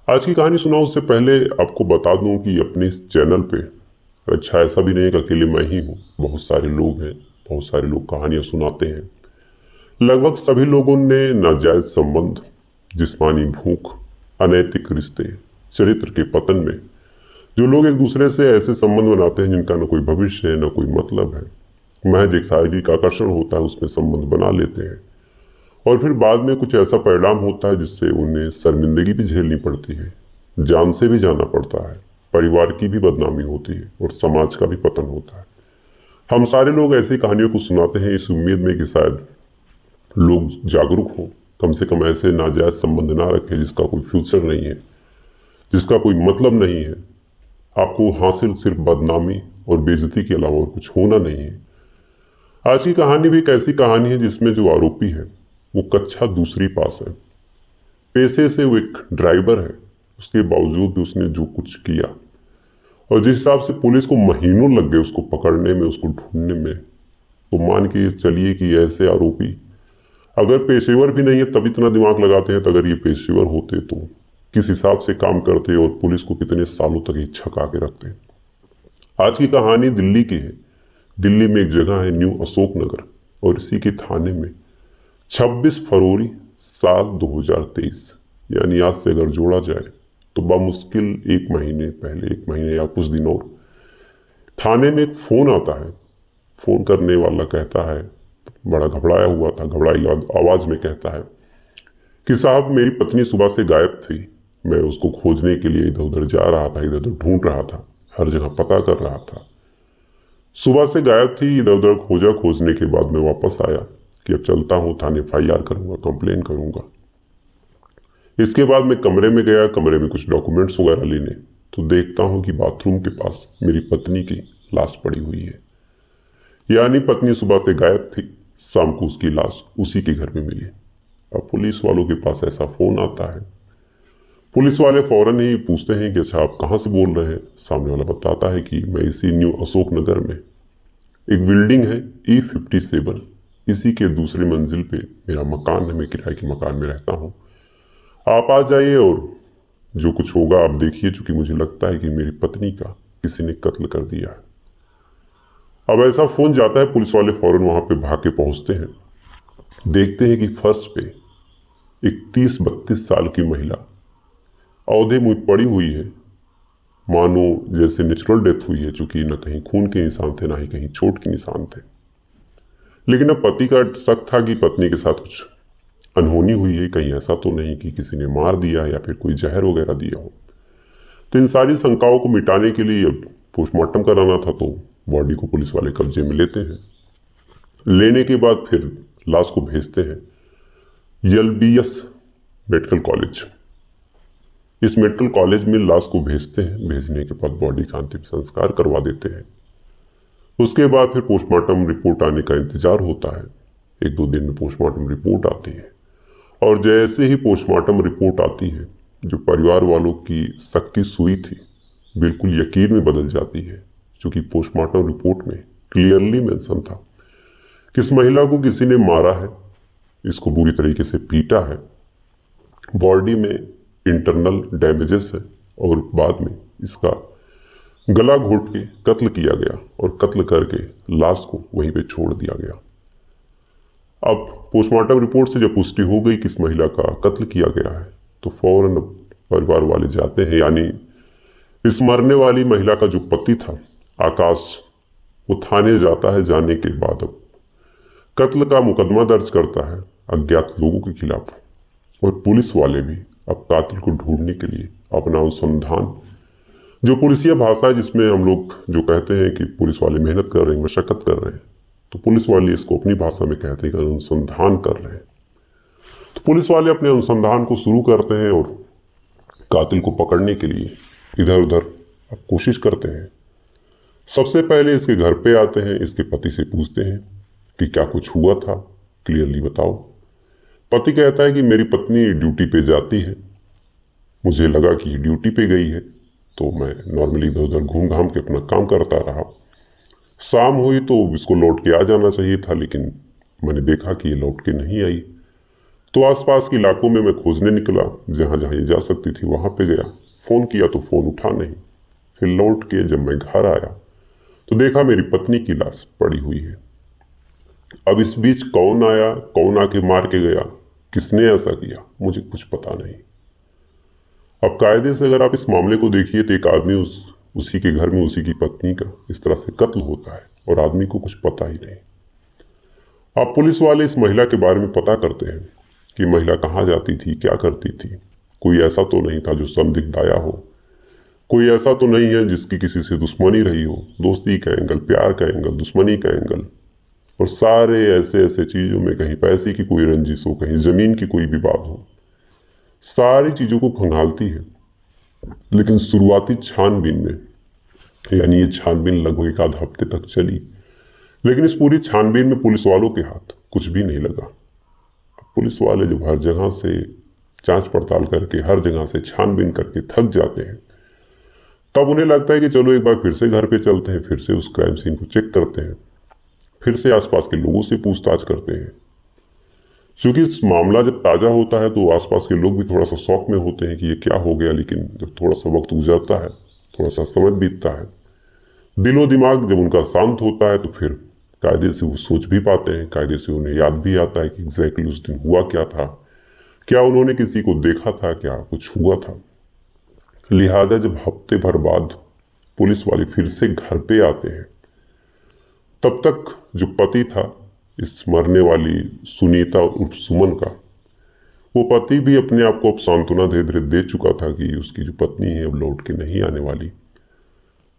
आज की कहानी सुनाऊं उससे पहले आपको बता दूं कि अपने इस चैनल पे अच्छा ऐसा भी नहीं है कि अकेले मैं ही हूँ। बहुत सारे लोग हैं, बहुत सारे लोग कहानियां सुनाते हैं। लगभग सभी लोगों ने नाजायज संबंध, जिस्मानी भूख, अनैतिक रिश्ते, चरित्र के पतन में जो लोग एक दूसरे से ऐसे संबंध बनाते हैं जिनका न कोई भविष्य है न कोई मतलब है, महज एक शारीरिक आकर्षण होता है, उसमें संबंध बना लेते हैं और फिर बाद में कुछ ऐसा परिणाम होता है जिससे उन्हें शर्मिंदगी भी झेलनी पड़ती है, जान से भी जाना पड़ता है, परिवार की भी बदनामी होती है और समाज का भी पतन होता है। हम सारे लोग ऐसी कहानियों को सुनाते हैं इस उम्मीद में कि शायद लोग जागरूक हों, कम से कम ऐसे नाजायज संबंध ना रखें जिसका कोई फ्यूचर नहीं है, जिसका कोई मतलब नहीं है। आपको हासिल सिर्फ बदनामी और बेइज्जती के अलावा और कुछ होना नहीं है। आज की कहानी भी एक ऐसी कहानी है जिसमें जो आरोपी है वो कक्षा दूसरी पास है, पेशे से वो एक ड्राइवर है। उसके बावजूद भी उसने जो कुछ किया और जिस हिसाब से पुलिस को महीनों लग गए उसको पकड़ने में, उसको ढूंढने में, तो मान के चलिए कि ऐसे आरोपी अगर पेशेवर भी नहीं है तब इतना दिमाग लगाते हैं, तो अगर ये पेशेवर होते तो किस हिसाब से काम करते और पुलिस को कितने सालों तक ही छका के रखते। आज की कहानी दिल्ली की है। दिल्ली में एक जगह है न्यू अशोक नगर और इसी के थाने में 26 फरवरी साल 2023, यानी आज से अगर जोड़ा जाए तो बामुश्किल एक महीने पहले, एक महीने या कुछ दिन और, थाने में एक फोन आता है। फोन करने वाला कहता है, बड़ा घबराया हुआ था, घबराई आवाज में कहता है कि साहब मेरी पत्नी सुबह से गायब थी। मैं उसको खोजने के लिए इधर उधर जा रहा था, इधर उधर ढूंढ रहा था, हर जगह पता कर रहा था। सुबह से गायब थी, इधर उधर खोजा, खोजने के बाद मैं वापस आया कि अब चलता हूँ थाने, FIR करूंगा, कंप्लेन करूंगा। इसके बाद मैं कमरे में गया, कमरे में कुछ डॉक्यूमेंट्स वगैरह लेने, तो देखता हूँ कि बाथरूम के पास मेरी पत्नी की लाश पड़ी हुई है। यानी पत्नी सुबह से गायब थी, शाम को उसकी लाश उसी के घर में मिली। अब पुलिस वालों के पास ऐसा फोन आता है, पुलिस वाले फौरन ही पूछते हैं कि अच्छा आप कहाँ से बोल रहे हैं। सामने वाला बताता है कि मैं इसी न्यू अशोक नगर में, एक बिल्डिंग है E57, इसी के दूसरी मंजिल पे मेरा मकान है, मैं किराए के मकान में रहता हूँ। आप आ जाइए और जो कुछ होगा आप देखिए, चूंकि मुझे लगता है कि मेरी पत्नी का किसी ने कत्ल कर दिया है। अब ऐसा फोन जाता है, पुलिस वाले फौरन वहां पे भाग के पहुंचते हैं, देखते हैं कि फर्श पे एक 30-32 साल की महिला औधे मुंह पड़ी हुई है, मानो जैसे नेचुरल डेथ हुई है, चूंकि न कहीं खून के निशान थे ना ही कहीं चोट के निशान थे। लेकिन अब पति का शक था कि पत्नी के साथ कुछ अनहोनी हुई है, कहीं ऐसा तो नहीं कि किसी ने मार दिया या फिर कोई जहर वगैरह दिया हो। तो इन सारी शंकाओं को मिटाने के लिए अब पोस्टमार्टम कराना था, तो बॉडी को पुलिस वाले कब्जे में लेते हैं। लेने के बाद फिर लाश को भेजते हैं LBS मेडिकल कॉलेज। इस मेडिकल कॉलेज में लाश को भेजते हैं, भेजने के बाद बॉडी का अंतिम संस्कार करवा देते हैं। उसके बाद फिर पोस्टमार्टम रिपोर्ट आने का इंतजार होता है। 1-2 दिन में पोस्टमार्टम रिपोर्ट आती है और जैसे ही पोस्टमार्टम रिपोर्ट आती है, जो परिवार वालों की शक की सुई थी बिल्कुल यकीन में बदल जाती है, क्योंकि पोस्टमार्टम रिपोर्ट में क्लियरली मेंशन था कि इस महिला को किसी ने मारा है, इसको बुरी तरीके से पीटा है, बॉडी में इंटरनल डैमेजेस है और बाद में इसका गला घोट के कत्ल किया गया और कत्ल करके लाश को वहीं पे छोड़ दिया गया। अब पोस्टमार्टम रिपोर्ट से जब पुष्टि हो गई कि इस महिला का कत्ल किया गया है, तो फौरन परिवार वाले जाते हैं, यानी इस मरने वाली महिला का जो पति था आकाश, वो थाने जाता है। जाने के बाद अब कत्ल का मुकदमा दर्ज करता है अज्ञात लोगों के खिलाफ और पुलिस वाले भी अब कातिल को ढूंढने के लिए अपना अनुसंधान, जो पुलिसिया भाषा है जिसमें हम लोग जो कहते हैं कि पुलिस वाले मेहनत कर रहे हैं, मशक्कत कर रहे हैं, तो पुलिस वाले इसको अपनी भाषा में कहते हैं कि अनुसंधान कर रहे हैं। तो पुलिस वाले अपने अनुसंधान को शुरू करते हैं और कातिल को पकड़ने के लिए इधर उधर अब कोशिश करते हैं। सबसे पहले इसके घर पे आते हैं, इसके पति से पूछते हैं कि क्या कुछ हुआ था, क्लियरली बताओ। पति कहता है कि मेरी पत्नी ड्यूटी पे जाती है, मुझे लगा कि ड्यूटी पे गई है तो मैं नॉर्मली इधर उधर घूम घाम के अपना काम करता रहा। शाम हुई तो इसको लौट के आ जाना चाहिए था, लेकिन मैंने देखा कि ये लौट के नहीं आई, तो आसपास के इलाकों में मैं खोजने निकला, जहां जहां ये जा सकती थी वहां पे गया। फोन किया तो फोन उठा नहीं। फिर लौट के जब मैं घर आया तो देखा मेरी पत्नी की लाश पड़ी हुई है। अब इस बीच कौन आया, कौन आके मार के गया, किसने ऐसा किया, मुझे कुछ पता नहीं। अब कायदे से अगर आप इस मामले को देखिए तो एक आदमी उसी के घर में उसी की पत्नी का इस तरह से कत्ल होता है और आदमी को कुछ पता ही नहीं। अब पुलिस वाले इस महिला के बारे में पता करते हैं कि महिला कहाँ जाती थी, क्या करती थी। कोई ऐसा तो नहीं था जो संदिग्ध आया हो, कोई ऐसा तो नहीं है जिसकी किसी से दुश्मनी रही हो, दोस्ती का एंगल, प्यार का एंगल, दुश्मनी का एंगल। और सारे ऐसे ऐसे चीजों में कहीं पैसे की कोई रंजिश हो, कहीं जमीन की कोई विवाद हो, सारी चीजों को खंगालती है। लेकिन शुरुआती छानबीन में, यानी ये छानबीन लगभग एक आध हफ्ते तक चली, लेकिन इस पूरी छानबीन में पुलिस वालों के हाथ कुछ भी नहीं लगा। पुलिस वाले जब हर जगह से जांच पड़ताल करके, हर जगह से छानबीन करके थक जाते हैं, तब उन्हें लगता है कि चलो एक बार फिर से घर पे चलते हैं, फिर से उस क्राइम सीन को चेक करते हैं, फिर से आसपास के लोगों से पूछताछ करते हैं। क्योंकि इस मामला जब ताजा होता है तो आसपास के लोग भी थोड़ा सा शौक में होते हैं कि ये क्या हो गया। लेकिन जब थोड़ा सा वक्त गुजरता है, थोड़ा सा समय बीतता है, दिलो दिमाग जब उनका शांत होता है, तो फिर कायदे से वो सोच भी पाते हैं, कायदे से उन्हें याद भी आता है कि एग्जैक्टली उस दिन हुआ क्या था, क्या उन्होंने किसी को देखा था, क्या कुछ हुआ था। लिहाजा जब हफ्ते भर बाद पुलिस वाले फिर से घर पे आते हैं, तब तक जो पति था इस मरने वाली सुनीता उर्फ सुमन का, वो पति भी अपने आप को अब सांत्वना धीरे धीरे दे चुका था कि उसकी जो पत्नी है अब लौट के नहीं आने वाली।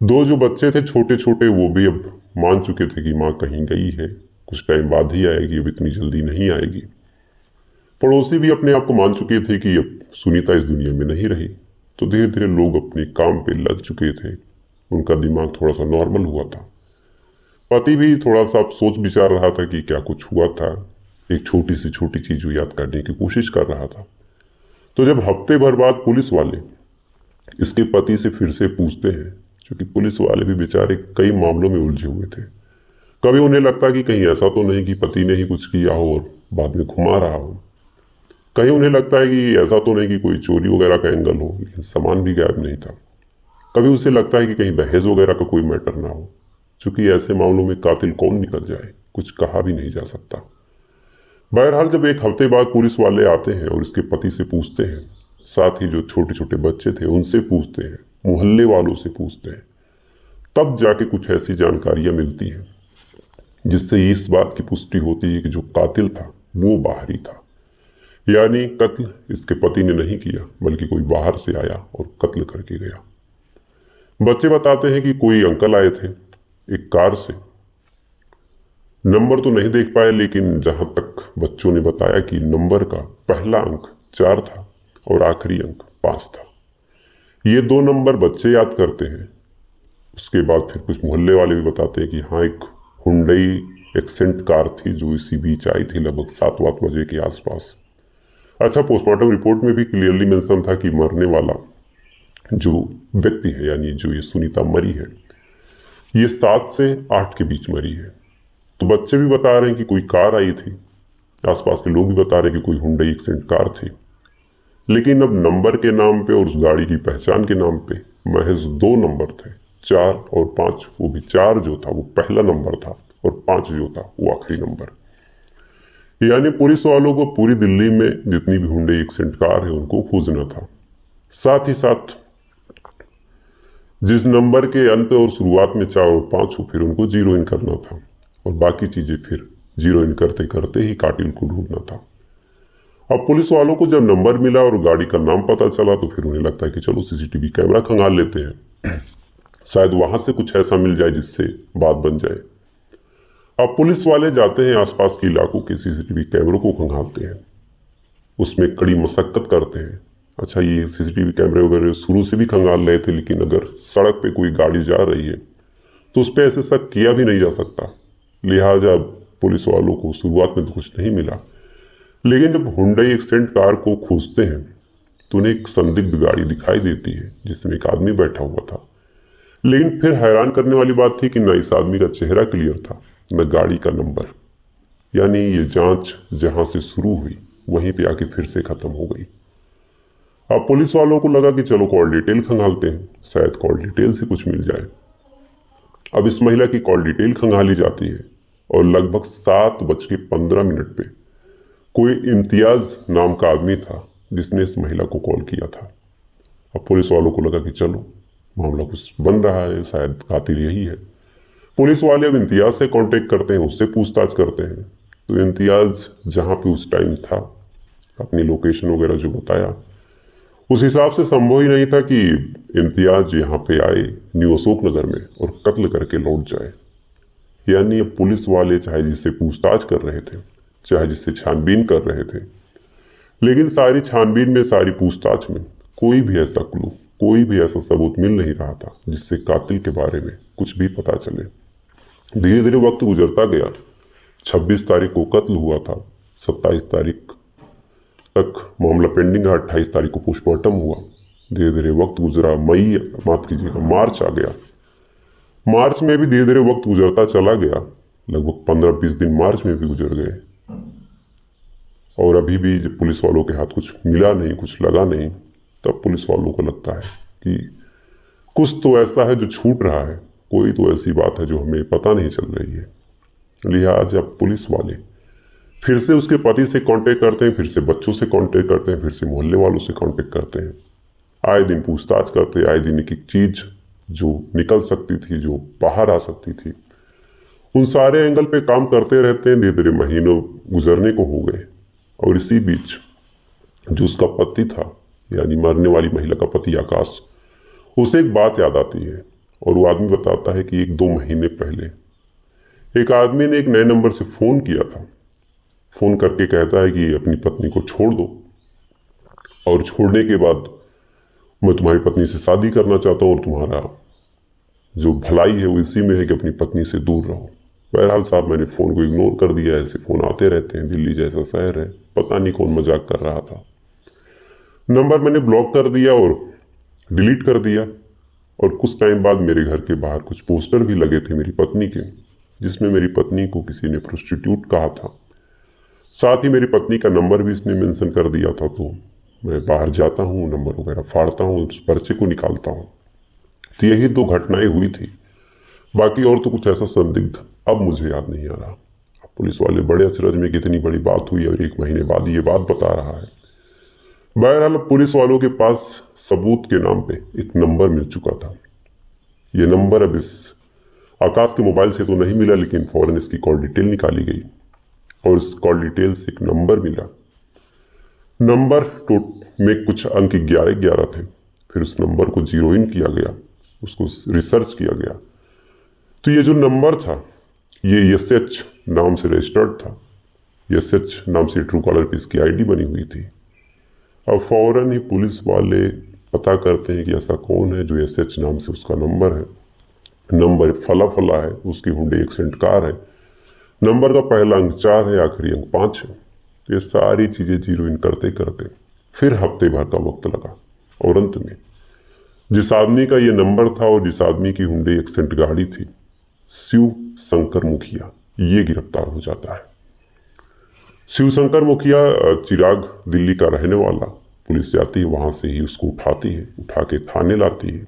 दो जो बच्चे थे छोटे छोटे, वो भी अब मान चुके थे कि माँ कहीं गई है, कुछ टाइम बाद ही आएगी, अब इतनी जल्दी नहीं आएगी। पड़ोसी भी अपने आप को मान चुके थे कि अब सुनीता इस दुनिया में नहीं रही। तो धीरे धीरे लोग अपने काम पे लग चुके थे, उनका दिमाग थोड़ा सा नॉर्मल हुआ था। पति भी थोड़ा सा अब सोच विचार रहा था कि क्या कुछ हुआ था, एक छोटी सी छोटी चीज को याद करने की कोशिश कर रहा था। तो जब हफ्ते भर बाद पुलिस वाले इसके पति से फिर से पूछते हैं, क्योंकि पुलिस वाले भी बेचारे कई मामलों में उलझे हुए थे। कभी उन्हें लगता कि कहीं ऐसा तो नहीं कि पति ने ही कुछ किया हो और बाद में घुमा रहा हो, कहीं उन्हें लगता है कि ऐसा तो नहीं कि कोई चोरी वगैरह का एंगल हो, लेकिन सामान भी गायब नहीं था। कभी उसे लगता है कि कहीं दहेज वगैरह का कोई मैटर ना हो, क्योंकि ऐसे मामलों में कातिल कौन निकल जाए कुछ कहा भी नहीं जा सकता। बहरहाल जब एक हफ्ते बाद पुलिस वाले आते हैं और इसके पति से पूछते हैं, साथ ही जो छोटे छोटे बच्चे थे उनसे पूछते हैं, मोहल्ले वालों से पूछते हैं, तब जाके कुछ ऐसी जानकारियां मिलती हैं जिससे इस बात की पुष्टि होती है कि जो कातिल था वो बाहरी था। यानी कत्ल इसके पति ने नहीं किया, बल्कि कोई बाहर से आया और कत्ल करके गया। बच्चे बताते हैं कि कोई अंकल आए थे एक कार से, नंबर तो नहीं देख पाए, लेकिन जहां तक बच्चों ने बताया कि नंबर का पहला अंक 4 था और आखिरी अंक 5 था। ये दो नंबर बच्चे याद करते हैं। उसके बाद फिर कुछ मोहल्ले वाले भी बताते हैं कि हाँ, एक हुंडई एक्सेंट कार थी जो इसी बीच आई थी लगभग 7-8 बजे के आसपास। अच्छा, पोस्टमार्टम रिपोर्ट में भी क्लियरली मेंशन था कि मरने वाला जो व्यक्ति है, यानी जो ये सुनीता मरी है, ये 7 से 8 के बीच मरी है। तो बच्चे भी बता रहे हैं कि कोई कार आई थी, आसपास के लोग भी बता रहे हैं कि कोई हुंडई एक्सेंट कार थी। लेकिन अब नंबर के नाम पे और उस गाड़ी की पहचान के नाम पे महज 2 नंबर थे, 4 और 5। वो भी 4 जो था वो पहला नंबर था और 5 जो था वो आखिरी नंबर। यानी पुलिस वालों को पूरी दिल्ली में जितनी भी हुंडई एक्सेंट कार है उनको खोजना था। साथ ही साथ जिस नंबर के अंत और शुरुआत में 4 और 5 हो, फिर उनको जीरो इन करना था और बाकी चीजें फिर जीरो इन करते करते ही कातिल को ढूंढना था। अब पुलिस वालों को जब नंबर मिला और गाड़ी का नाम पता चला तो फिर उन्हें लगता है कि चलो सीसीटीवी कैमरा खंगाल लेते हैं, शायद वहां से कुछ ऐसा मिल जाए जिससे बात बन जाए। अब पुलिस वाले जाते हैं आसपास के इलाकों के सीसीटीवी कैमरों को खंगालते हैं, उसमें कड़ी मशक्कत करते हैं। अच्छा, ये सीसीटीवी कैमरे वगैरह शुरू से भी खंगाल रहे थे, लेकिन अगर सड़क पे कोई गाड़ी जा रही है तो उस पर ऐसे शक किया भी नहीं जा सकता। लिहाजा पुलिस वालों को शुरुआत में तो कुछ नहीं मिला, लेकिन जब हुंडई एक्सेंट कार को खोजते हैं तो उन्हें एक संदिग्ध गाड़ी दिखाई देती है जिसमें एक आदमी बैठा हुआ था। लेकिन फिर हैरान करने वाली बात थी कि न इस आदमी का चेहरा क्लियर था, न गाड़ी का नंबर। यानी ये जांच जहां से शुरू हुई वहीं पे आके फिर से खत्म हो गई। अब पुलिस वालों को लगा कि चलो कॉल डिटेल खंगालते हैं, शायद कॉल डिटेल से कुछ मिल जाए। अब इस महिला की कॉल डिटेल खंगाली जाती है और लगभग 7:15 पे कोई इम्तियाज नाम का आदमी था जिसने इस महिला को कॉल किया था। अब पुलिस वालों को लगा कि चलो मामला कुछ बन रहा है, शायद कातिल यही है। पुलिस वाले अब इम्तियाज से कांटेक्ट करते हैं, उससे पूछताछ करते हैं। तो इम्तियाज जहाँ पे उस टाइम था, अपनी लोकेशन वगैरह जो बताया, उस हिसाब से संभव ही नहीं था कि इम्तियाज यहाँ पे आए न्यू अशोक नगर में और कत्ल करके लौट जाए। यानी अब पुलिस वाले चाहे जिससे पूछताछ कर रहे थे, चाहे जिससे छानबीन कर रहे थे, लेकिन सारी छानबीन में, सारी पूछताछ में कोई भी ऐसा क्लू, कोई भी ऐसा सबूत मिल नहीं रहा था जिससे कातिल के बारे में कुछ भी पता चले। धीरे धीरे वक्त गुजरता गया। 26 तारीख को कत्ल हुआ था, 27 तारीख तक मामला पेंडिंग है, 28 तारीख को पोस्टमार्टम हुआ। धीरे धीरे वक्त गुजरा, माफ कीजिएगा, मार्च आ गया। मार्च में भी धीरे धीरे वक्त गुजरता चला गया। लगभग 15-20 दिन मार्च में भी गुजर गए और अभी भी पुलिस वालों के हाथ कुछ मिला नहीं, कुछ लगा नहीं। तब पुलिस वालों को लगता है कि कुछ तो ऐसा है जो छूट रहा है, कोई तो ऐसी बात है जो हमें पता नहीं चल रही है। लिहाजा पुलिस वाले फिर से उसके पति से कांटेक्ट करते हैं, फिर से बच्चों से कांटेक्ट करते हैं, फिर से मोहल्ले वालों से कांटेक्ट करते हैं। आए दिन पूछताछ करते, आए दिन एक एक चीज जो निकल सकती थी, जो बाहर आ सकती थी, उन सारे एंगल पे काम करते रहते हैं। धीरे धीरे महीनों गुजरने को हो गए और इसी बीच जो उसका पति था, यानी मरने वाली महिला का पति आकाश, उसे एक बात याद आती है और वो आदमी बताता है कि 1-2 महीने पहले एक आदमी ने एक नए नंबर से फोन किया था। फोन करके कहता है कि अपनी पत्नी को छोड़ दो और छोड़ने के बाद मैं तुम्हारी पत्नी से शादी करना चाहता हूँ और तुम्हारा जो भलाई है वो इसी में है कि अपनी पत्नी से दूर रहो। बहरहाल साहब, मैंने फ़ोन को इग्नोर कर दिया। ऐसे फ़ोन आते रहते हैं, दिल्ली जैसा शहर है, पता नहीं कौन मजाक कर रहा था। नंबर मैंने ब्लॉक कर दिया और डिलीट कर दिया। और कुछ टाइम बाद मेरे घर के बाहर कुछ पोस्टर भी लगे थे मेरी पत्नी के, जिसमें मेरी पत्नी को किसी ने प्रोस्टिट्यूट कहा था। साथ ही मेरी पत्नी का नंबर भी इसने मेंशन कर दिया था। तो मैं बाहर जाता हूँ, नंबर वगैरह फाड़ता हूँ, उस पर्चे को निकालता हूँ। तो यही 2 घटनाएं हुई थी, बाकी और तो कुछ ऐसा संदिग्ध अब मुझे याद नहीं आ रहा। अब पुलिस वाले बड़े अचरज में कि इतनी बड़ी बात हुई और 1 महीने बाद ये बात बता रहा है। बहरहाल पुलिस वालों के पास सबूत के नाम पे एक नंबर मिल चुका था। ये नंबर अब इस आकाश के मोबाइल से तो नहीं मिला, लेकिन फौरन इसकी कॉल डिटेल निकाली गई और इस कॉल डिटेल से एक नंबर मिला। नंबर में कुछ अंक 11-11 थे। फिर उस नंबर को जीरो इन किया गया, उसको रिसर्च किया गया। तो ये जो नंबर था ये SH नाम से रजिस्टर्ड था। SH नाम से ट्रू कॉलर पे इसकी आईडी बनी हुई थी। अब फौरन ही पुलिस वाले पता करते हैं कि ऐसा कौन है जो SH नाम से उसका नंबर है। नंबर फला फला है, उसकी हुंडई एक्सेंट कार है, नंबर का पहला अंक 4 है, आखिरी अंक 5 है। ये सारी चीजें जीरो इन करते करते फिर हफ्ते भर का वक्त लगा और अंत में जिस आदमी का ये नंबर था और जिस आदमी की हुंडई एक्सेंट गाड़ी थी, शिव शंकर मुखिया, ये गिरफ्तार हो जाता है। शिव शंकर मुखिया चिराग दिल्ली का रहने वाला। पुलिस जाती है, वहां से ही उसको उठाती है, उठा के थाने लाती है।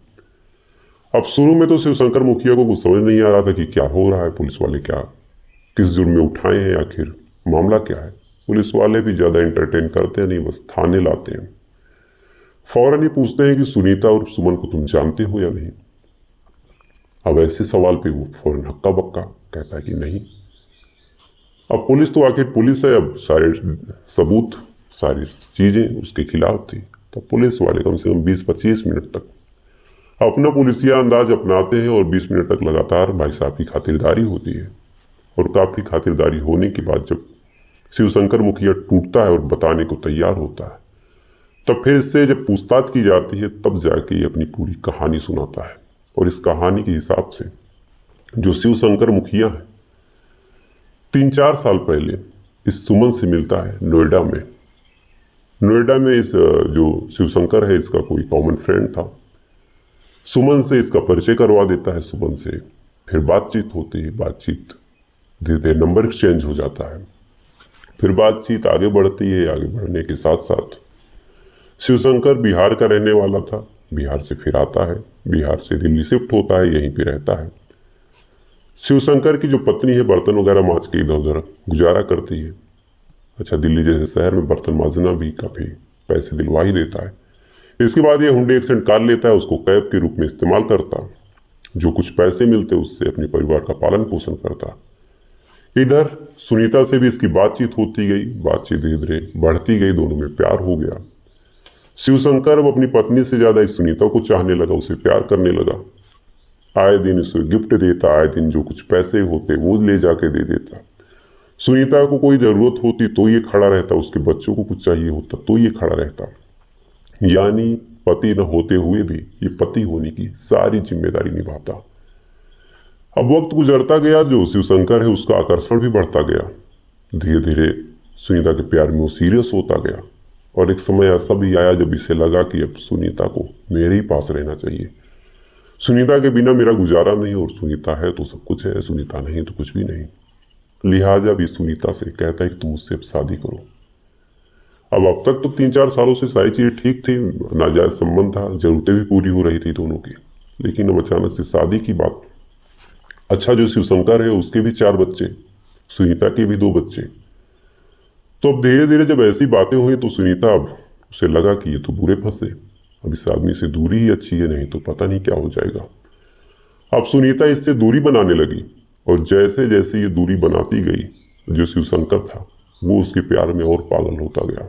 अब शुरू में तो शिव शंकर मुखिया को कुछ समझ नहीं आ रहा था कि क्या हो रहा है, पुलिस वाले क्या किस जुर्म में उठाए हैं, आखिर मामला क्या है। पुलिस वाले भी ज्यादा एंटरटेन करते हैं नहीं, बस थाने लाते हैं। फौरन ही पूछते हैं कि सुनीता और सुमन को तुम जानते हो या नहीं। अब ऐसे सवाल पे वो फौरन हक्का बक्का कहता है कि नहीं। अब पुलिस तो आखिर पुलिस है, अब सारे सबूत, सारी चीजें उसके खिलाफ थी। तो पुलिस वाले कम से कम 20-25 मिनट तक अपना पुलिसिया अंदाज अपनाते हैं और 20 मिनट तक लगातार भाई साहब की खातिरदारी होती है। और काफी खातिरदारी होने के बाद जब शिवशंकर मुखिया टूटता है और बताने को तैयार होता है, तब फिर इससे जब पूछताछ की जाती है, तब जाके ये अपनी पूरी कहानी सुनाता है। और इस कहानी के हिसाब से जो शिवशंकर मुखिया है, 3-4 साल पहले इस सुमन से मिलता है नोएडा में। नोएडा में इस जो शिवशंकर है, इसका कोई कॉमन फ्रेंड था। सुमन से इसका परिचय करवा देता है। सुमन से फिर बातचीत होती है, बातचीत धीरे धीरे नंबर एक्सचेंज हो जाता है। फिर बातचीत आगे बढ़ती है। आगे बढ़ने के साथ साथ शिवशंकर बिहार का रहने वाला था, बिहार से फिर आता है, बिहार से दिल्ली शिफ्ट होता है, यहीं पे रहता है। शिवशंकर की जो पत्नी है बर्तन वगैरह मांज के इधर उधर गुजारा करती है। अच्छा, दिल्ली जैसे शहर में बर्तन मांजना भी काफ़ी पैसे दिलवा ही देता है। इसके बाद ये हुंडे एक्सेंट कार लेता है, उसको कैब के रूप में इस्तेमाल करता, जो कुछ पैसे मिलते उससे अपने परिवार का पालन पोषण करता। इधर सुनीता से भी इसकी बातचीत होती गई, बातचीत धीरे धीरे बढ़ती गई, दोनों में प्यार हो गया। शिवशंकर अब अपनी पत्नी से ज्यादा इस सुनीता को चाहने लगा, उसे प्यार करने लगा। आए दिन उसे गिफ्ट देता, आए दिन जो कुछ पैसे होते वो ले जाके दे देता। सुनीता को कोई जरूरत होती तो ये खड़ा रहता, उसके बच्चों को कुछ चाहिए होता तो ये खड़ा रहता। यानी पति न होते हुए भी ये पति होने की सारी जिम्मेदारी निभाता। अब वक्त गुजरता गया, जो शिवशंकर है उसका आकर्षण भी बढ़ता गया। धीरे धीरे सुनीता के प्यार में वो सीरियस होता गया, और एक समय ऐसा भी आया जब इसे लगा कि अब सुनीता को मेरे ही पास रहना चाहिए। सुनीता के बिना मेरा गुजारा नहीं, और सुनीता है तो सब कुछ है, सुनीता नहीं तो कुछ भी नहीं। लिहाजा भी सुनीता से कहता है कि तुम मुझसे अब शादी करो। अब तक तो 3-4 सालों से सारी चीजें ठीक थी, नाजायज संबंध था, जरूरतें भी पूरी हो रही थी दोनों की, लेकिन अब अचानक से शादी की बात। अच्छा, जो शिवशंकर है उसके भी 4 बच्चे, सुनीता के भी 2 बच्चे। तो अब धीरे धीरे जब ऐसी बातें हुई तो सुनीता, अब उसे लगा कि ये तो बुरे फंसे, अब इस आदमी से दूरी ही अच्छी है, नहीं तो पता नहीं क्या हो जाएगा। अब सुनीता इससे दूरी बनाने लगी, और जैसे जैसे ये दूरी बनाती गई, जो शिवशंकर था वो उसके प्यार में और पागल होता गया।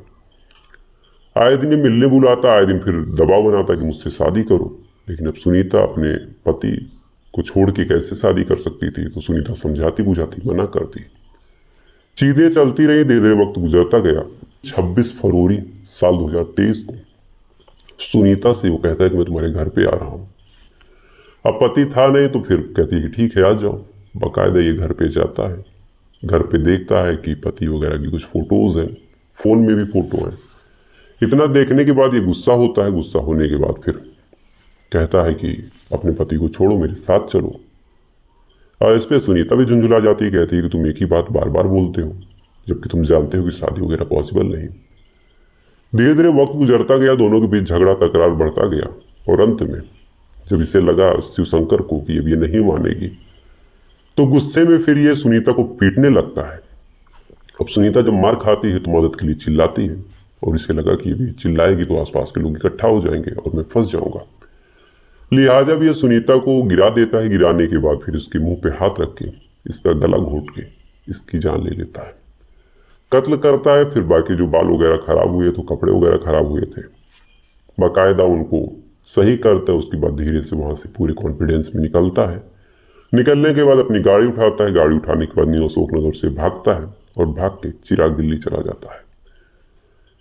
आए दिन ये मिलने बुलाता, आए दिन फिर दबाव बनाता कि मुझसे शादी करो। लेकिन अब सुनीता अपने पति को छोड़ के कैसे शादी कर सकती थी, तो सुनीता समझाती बुझाती मना करती। चीजें चलती रही, धीरे धीरे वक्त गुजरता गया। 26 फरवरी साल 2023 को सुनीता से वो कहता है कि मैं तुम्हारे घर पे आ रहा हूँ। अब पति था नहीं तो फिर कहती है कि ठीक है आ जाओ। बाकायदा ये घर पे जाता है, घर पे देखता है कि पति वगैरह की कुछ फोटोज हैं, फोन में भी फोटो हैं। इतना देखने के बाद ये गुस्सा होता है, गुस्सा होने के बाद फिर कहता है कि अपने पति को छोड़ो, मेरे साथ चलो। और इस पे सुनीता भी झुंझुला जाती है, कहती है कि तुम एक ही बात बार बार बोलते हो, जबकि तुम जानते हो कि शादी वगैरह पॉसिबल नहीं। धीरे धीरे वक्त गुजरता गया, दोनों के बीच झगड़ा तकरार बढ़ता गया, और अंत में जब इसे लगा शिवशंकर को कि अब ये नहीं मानेगी, तो गुस्से में फिर ये सुनीता को पीटने लगता है। अब सुनीता जब मार खाती है तो मदद के लिए चिल्लाती है, और इसे लगा कि ये चिल्लाएगी तो आसपास के लोग इकट्ठा हो जाएंगे और मैं फंस जाऊंगा। लिहाजा भी ये सुनीता को गिरा देता है। गिराने के बाद फिर उसके मुंह पे हाथ रख के इसका गला घोट के इसकी जान ले लेता है, कत्ल करता है। फिर बाकी जो बाल वगैरह खराब हुए थे, कपड़े वगैरह खराब हुए थे, बाकायदा उनको सही करता है। उसके बाद धीरे से वहां से पूरे कॉन्फिडेंस में निकलता है। निकलने के बाद अपनी गाड़ी उठाता है, गाड़ी उठाने के बाद न्यू अशोक नगर से भागता है, और भाग के चिराग दिल्ली चला जाता है।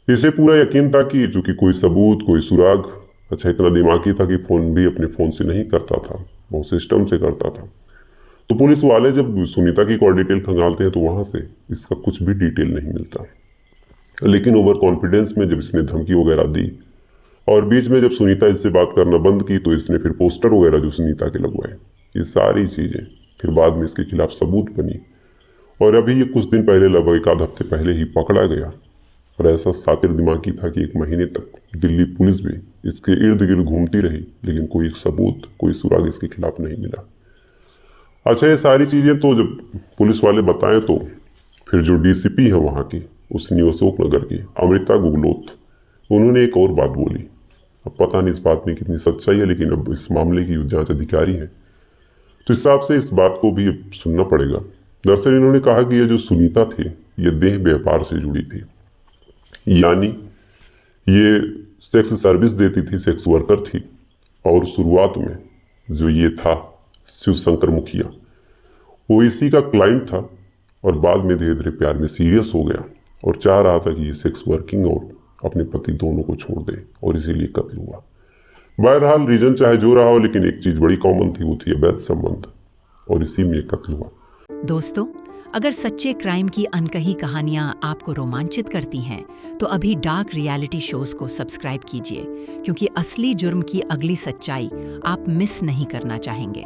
इसे पूरा यकीन था कि चूंकि कोई सबूत, कोई सुराग, अच्छा इतना दिमागी था कि फोन भी अपने फोन से नहीं करता था, वो सिस्टम से करता था। तो पुलिस वाले जब सुनीता की कॉल डिटेल खंगालते हैं तो वहां से इसका कुछ भी डिटेल नहीं मिलता। लेकिन ओवर कॉन्फिडेंस में जब इसने धमकी वगैरह दी, और बीच में जब सुनीता इससे बात करना बंद की, तो इसने फिर पोस्टर वगैरह जो सुनीता के लगवाए, ये सारी चीजें फिर बाद में इसके खिलाफ सबूत बनी। और अभी ये कुछ दिन पहले, लगभग 1 हफ्ते पहले ही पकड़ा गया। और ऐसा सातिर दिमागी था कि 1 महीने तक दिल्ली पुलिस भी इसके इर्द गिर्द घूमती रही, लेकिन कोई सबूत, कोई सुराग इसके खिलाफ नहीं मिला। अच्छा, ये सारी चीजें तो जब पुलिस वाले बताएं तो फिर जो डीसीपी है वहां की, उस न्यू अशोक नगर की, अमृता गुगलोत, उन्होंने एक और बात बोली। अब पता नहीं इस बात में कितनी सच्चाई है, लेकिन अब इस मामले की जांच अधिकारी है तो इस हिसाब से इस बात को भी सुनना पड़ेगा। दरअसल इन्होंने कहा कि ये जो सुनीता थी ये देह व्यापार से जुड़ी थी, यानी ये सेक्स सर्विस देती थी, सेक्स वर्कर थी। और शुरुआत में जो ये था शिवशंकर मुखिया, वो इसी का क्लाइंट था, और बाद में धीरे धीरे प्यार में सीरियस हो गया और चाह रहा था कि ये सेक्स वर्किंग और अपने पति दोनों को छोड़ दे, और इसीलिए कत्ल हुआ। बहरहाल रीजन चाहे जो रहा हो, लेकिन एक चीज बड़ी कॉमन थी, वो थी अवैध संबंध, और इसी में कत्ल हुआ। दोस्तों, अगर सच्चे क्राइम की अनकही कहानियां आपको रोमांचित करती हैं, तो अभी डार्क रियलिटी शोज को सब्सक्राइब कीजिए, क्योंकि असली जुर्म की अगली सच्चाई आप मिस नहीं करना चाहेंगे।